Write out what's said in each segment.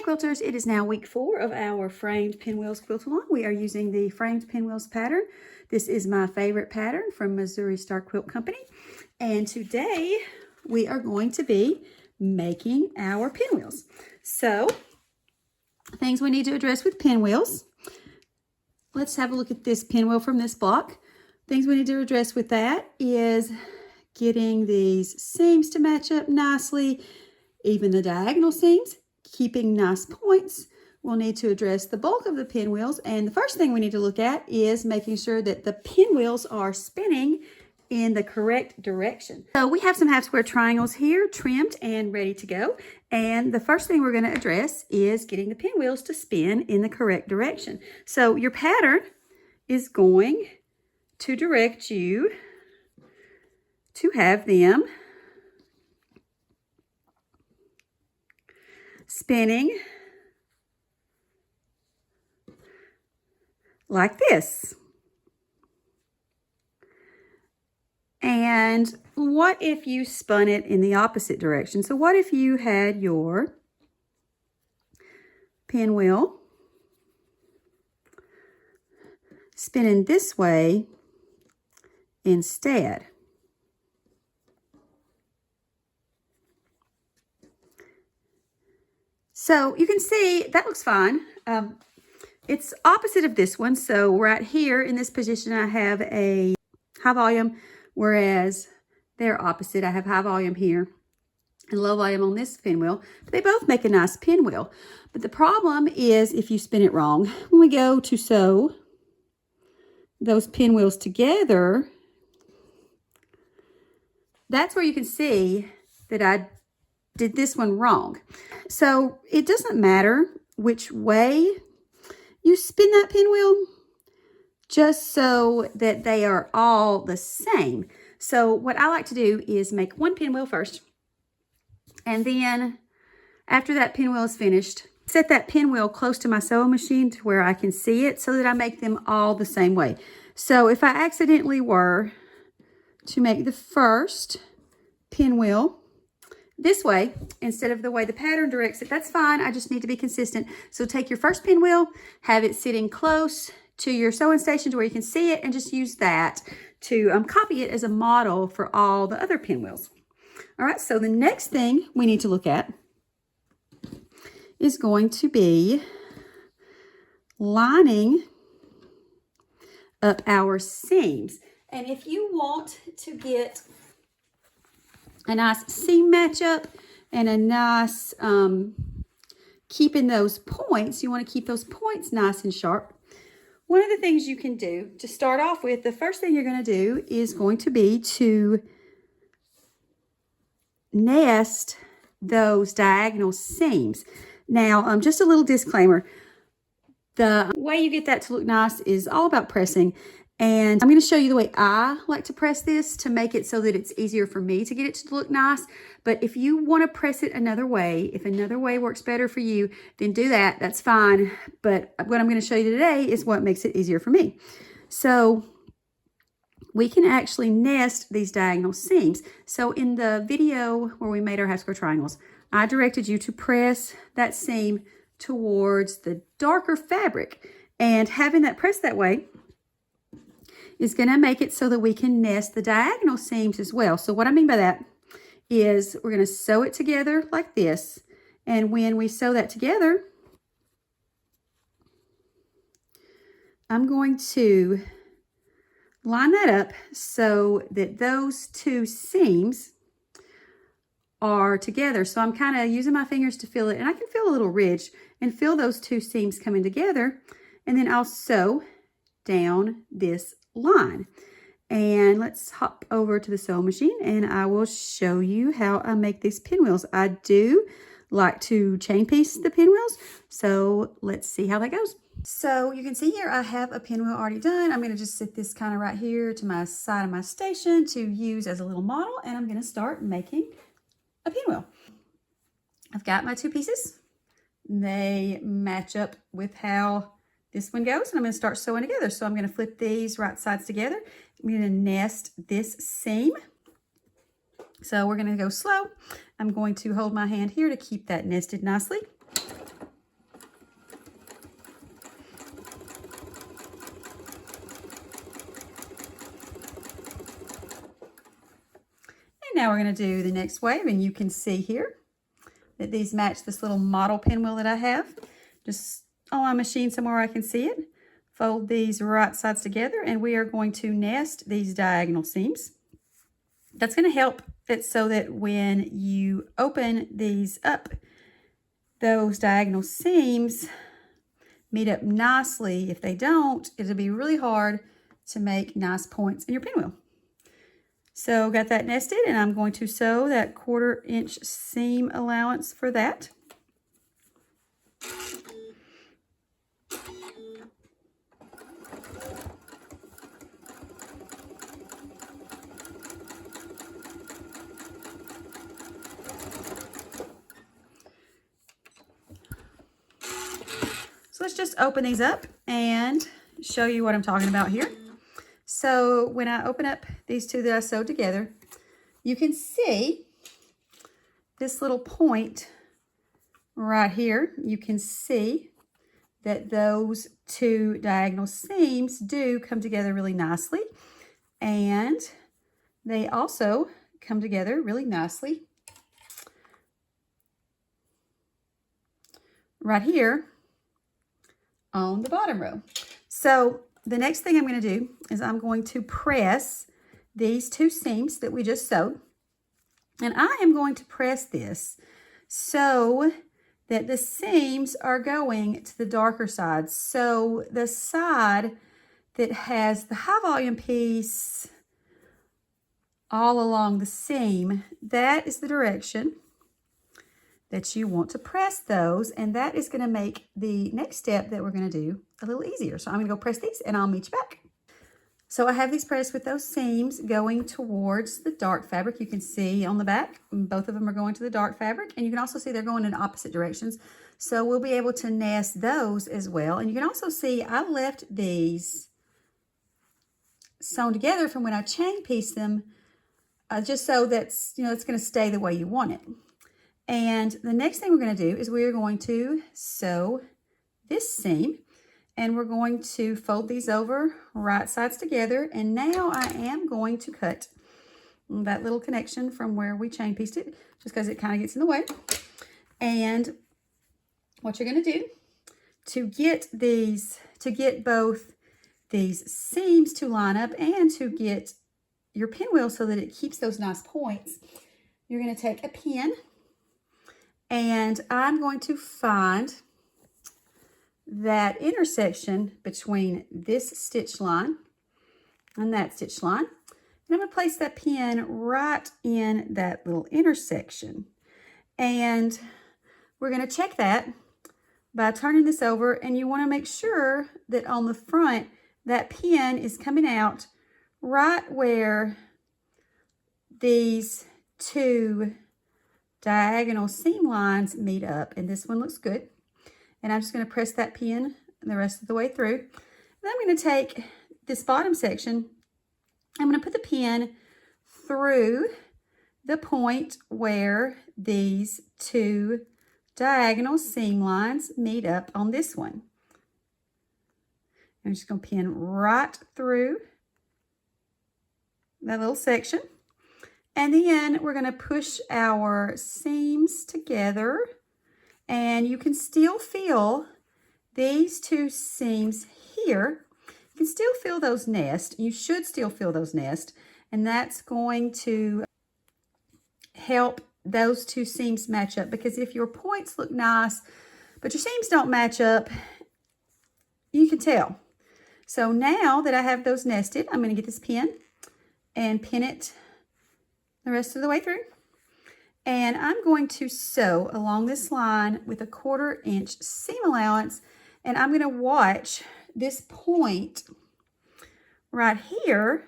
quilters, it is now week 4 of our framed pinwheels quilt along. We are using the framed pinwheels pattern. This is my favorite pattern from Missouri Star Quilt Company. And today we are going to be making our pinwheels. So, things we need to address with pinwheels. Let's have a look at this pinwheel from this block. Things we need to address with that is getting these seams to match up nicely, even the diagonal seams, keeping nice points. We'll need to address the bulk of the pinwheels, and the first thing we need to look at is making sure that the pinwheels are spinning in the correct direction. So we have some half square triangles here trimmed and ready to go, and the first thing we're going to address is getting the pinwheels to spin in the correct direction. So your pattern is going to direct you to have them spinning like this. And what if you spun it in the opposite direction? So what if you had your pinwheel spinning this way instead? So you can see that looks fine. It's opposite of this one. So right here in this position, I have a high volume, whereas they're opposite. I have high volume here and low volume on this pinwheel. But they both make a nice pinwheel. But the problem is if you spin it wrong. When we go to sew those pinwheels together, that's where you can see that I did this one wrong. So it doesn't matter which way you spin that pinwheel, just so that they are all the same. So what I like to do is make one pinwheel first, and then after that pinwheel is finished, set that pinwheel close to my sewing machine to where I can see it, so that I make them all the same way. So if I accidentally were to make the first pinwheel this way instead of the way the pattern directs it, that's fine. I just need to be consistent. So take your first pinwheel, have it sitting close to your sewing station to where you can see it, and just use that to copy it as a model for all the other pinwheels. All right, so the next thing we need to look at is going to be lining up our seams. And if you want to get a nice seam matchup and a nice keeping those points, you want to keep those points nice and sharp. One of the things you can do to start off with, the first thing you're going to do is going to be to nest those diagonal seams. Now, just a little disclaimer. The way you get that to look nice is all about pressing. And I'm going to show you the way I like to press this to make it so that it's easier for me to get it to look nice. But if you want to press it another way, if another way works better for you, then do that. That's fine. But what I'm going to show you today is what makes it easier for me. So we can actually nest these diagonal seams. So in the video where we made our half square triangles, I directed you to press that seam towards the darker fabric. And having that pressed that way is going to make it so that we can nest the diagonal seams as well. So what I mean by that is we're going to sew it together like this. And when we sew that together, I'm going to line that up so that those two seams are together. So I'm kind of using my fingers to feel it, and I can feel a little ridge and feel those two seams coming together. And then I'll sew down this line. And let's hop over to the sewing machine and I will show you how I make these pinwheels. I do like to chain piece the pinwheels, so let's see how that goes. So you can see here I have a pinwheel already done. I'm going to just set this kind of right here to my side of my station to use as a little model, and I'm going to start making a pinwheel. I've got my two pieces. They match up with how this one goes, and I'm going to start sewing together. So I'm going to flip these right sides together. I'm going to nest this seam. So we're going to go slow. I'm going to hold my hand here to keep that nested nicely. now we're going to do the next wave, and you can see here that these match this little model pinwheel that I have. Just on my machine somewhere I can see it. Fold these right sides together, and we are going to nest these diagonal seams. That's going to help it so that when you open these up, those diagonal seams meet up nicely. If they don't, it'll be really hard to make nice points in your pinwheel. So got that nested, and I'm going to sew that 1/4 inch seam allowance for that. So let's just open these up and show you what I'm talking about here. So when I open up these two that I sewed together, you can see this little point right here. You can see that those two diagonal seams do come together really nicely. And they also come together really nicely right here on the bottom row. So the next thing I'm going to do is I'm going to press these two seams that we just sewed. And I am going to press this so that the seams are going to the darker side. So the side that has the high volume piece all along the seam, that is the direction that you want to press those, and that is going to make the next step that we're going to do a little easier. So I'm going to go press these, and I'll meet you back. So I have these pressed with those seams going towards the dark fabric. You can see on the back, both of them are going to the dark fabric, and you can also see they're going in opposite directions. So we'll be able to nest those as well. And you can also see I left these sewn together from when I chain pieced them, just so that's, it's going to stay the way you want it. And the next thing we're going to do is we're going to sew this seam, and we're going to fold these over right sides together. And now I am going to cut that little connection from where we chain pieced it, just because it kind of gets in the way. And what you're going to do to get both these seams to line up and to get your pinwheel so that it keeps those nice points, you're going to take a pin, and I'm going to find that intersection between this stitch line and that stitch line. And I'm going to place that pin right in that little intersection. And we're going to check that by turning this over, and you want to make sure that on the front, that pin is coming out right where these two diagonal seam lines meet up, and this one looks good. And I'm just going to press that pin the rest of the way through. Then I'm going to take this bottom section, I'm going to put the pin through the point where these two diagonal seam lines meet up on this one. I'm just going to pin right through that little section. And then we're going to push our seams together, and you can still feel these two seams here. You can still feel those nest. You should still feel those nest, and that's going to help those two seams match up, because if your points look nice but your seams don't match up, you can tell. So now that I have those nested, I'm going to get this pin and pin it the rest of the way through. And I'm going to sew along this line with a 1/4 inch seam allowance, and I'm going to watch this point right here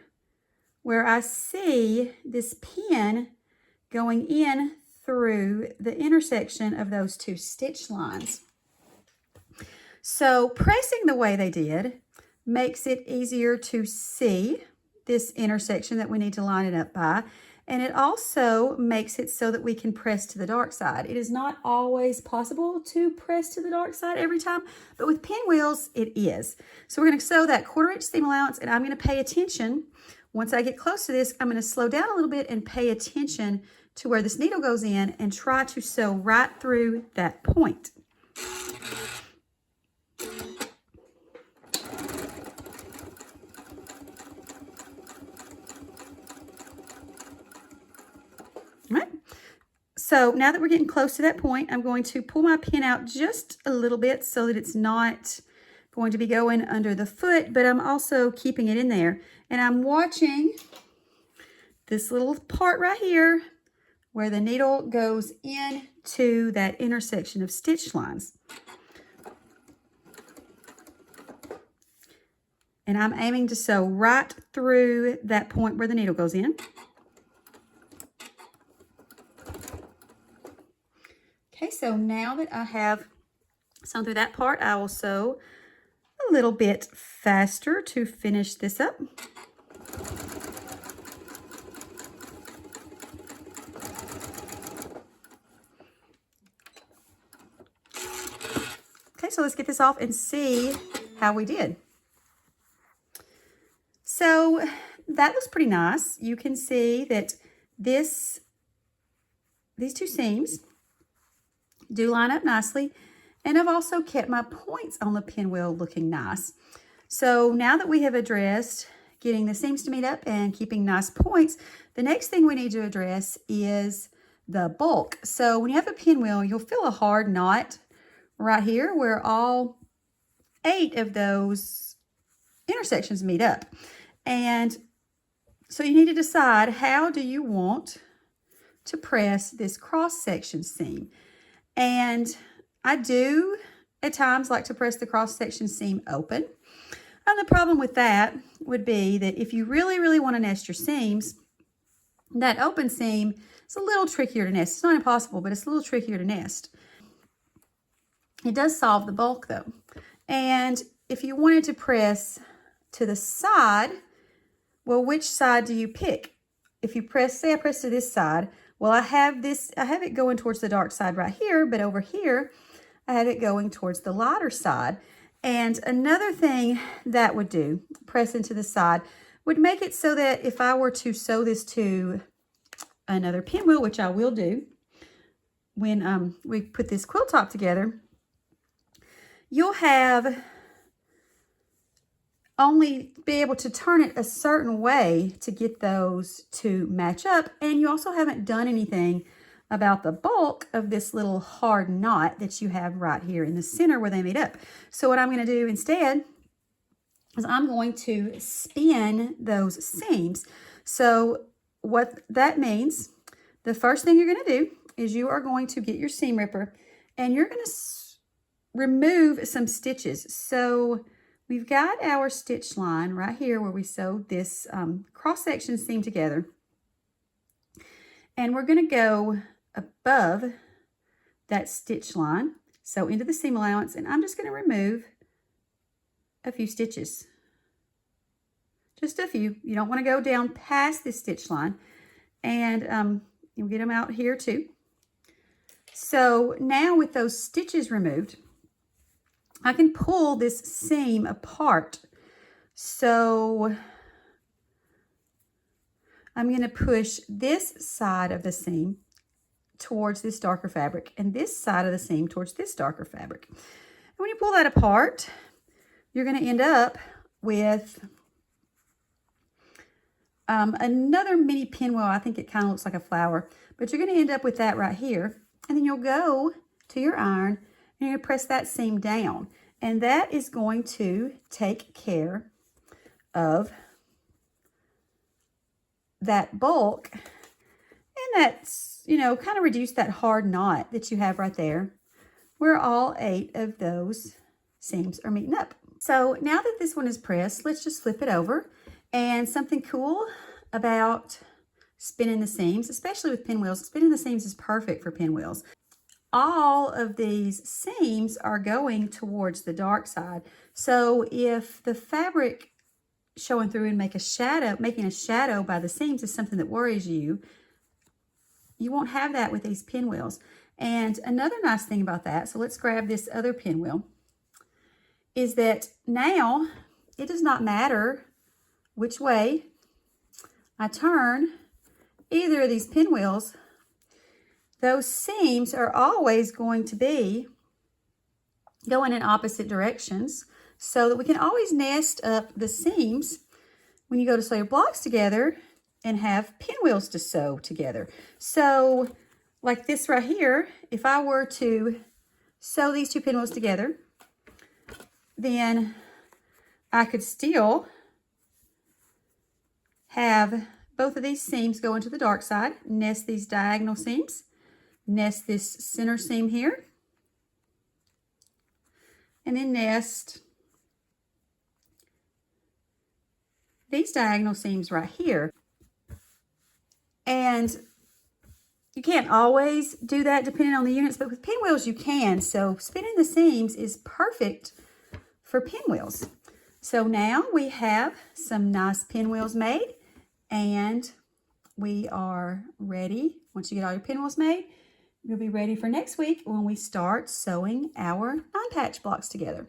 where I see this pin going in through the intersection of those two stitch lines. So pressing the way they did makes it easier to see this intersection that we need to line it up by. And it also makes it so that we can press to the dark side. It is not always possible to press to the dark side every time, but with pinwheels, it is. So we're going to sew that 1/4 inch seam allowance, and I'm going to pay attention once I get close to this, I'm going to slow down a little bit and pay attention to where this needle goes in and try to sew right through that point. All right. So now that we're getting close to that point, I'm going to pull my pin out just a little bit so that it's not going to be going under the foot, but I'm also keeping it in there. And I'm watching this little part right here where the needle goes into that intersection of stitch lines. And I'm aiming to sew right through that point where the needle goes in. Okay, so now that I have sewn through that part, I will sew a little bit faster to finish this up. Okay, so let's get this off and see how we did. So that looks pretty nice. You can see that these two seams do line up nicely, and I've also kept my points on the pinwheel looking nice. So now that we have addressed getting the seams to meet up and keeping nice points, the next thing we need to address is the bulk. So when you have a pinwheel, you'll feel a hard knot right here where all 8 of those intersections meet up. And so you need to decide, how do you want to press this cross-section seam? And I do at times like to press the cross-section seam open. And the problem with that would be that if you really, really want to nest your seams, that open seam is a little trickier to nest. It's not impossible, but it's a little trickier to nest. It does solve the bulk though. And if you wanted to press to the side, well, which side do you pick? If you press, say I press to this side, well, I have it going towards the dark side right here, but over here, I have it going towards the lighter side. And another thing that would do, press into the side, would make it so that if I were to sew this to another pinwheel, which I will do when we put this quilt top together, you'll have only be able to turn it a certain way to get those to match up. And you also haven't done anything about the bulk of this little hard knot that you have right here in the center where they meet up. So what I'm going to do instead is I'm going to spin those seams. So what that means, the first thing you're going to do is you are going to get your seam ripper and you're going to remove some stitches. So we've got our stitch line right here where we sewed this cross-section seam together. And we're going to go above that stitch line, so into the seam allowance, and I'm just going to remove a few stitches. Just a few. You don't want to go down past this stitch line. And you'll get them out here too. So now with those stitches removed, I can pull this seam apart. So I'm going to push this side of the seam towards this darker fabric and this side of the seam towards this darker fabric. And when you pull that apart, you're going to end up with another mini pinwheel. I think it kind of looks like a flower, but you're going to end up with that right here. And then you'll go to your iron and you're going to press that seam down. And that is going to take care of that bulk. And that's, you know, kind of reduce that hard knot that you have right there where all 8 of those seams are meeting up. So now that this one is pressed, let's just flip it over. And something cool about spinning the seams, especially with pinwheels, spinning the seams is perfect for pinwheels. All of these seams are going towards the dark side. So if the fabric showing through and making a shadow by the seams is something that worries you, you won't have that with these pinwheels. And another nice thing about that, so let's grab this other pinwheel, is that now it does not matter which way I turn either of these pinwheels, those seams are always going to be going in opposite directions so that we can always nest up the seams when you go to sew your blocks together and have pinwheels to sew together. So like this right here, if I were to sew these two pinwheels together, then I could still have both of these seams go into the dark side, nest these diagonal seams, nest this center seam here, and then nest these diagonal seams right here. And you can't always do that depending on the units, but with pinwheels you can. So spinning the seams is perfect for pinwheels. So now we have some nice pinwheels made, and we are ready. Once you get all your pinwheels made, you'll be ready for next week when we start sewing our 9-patch blocks together.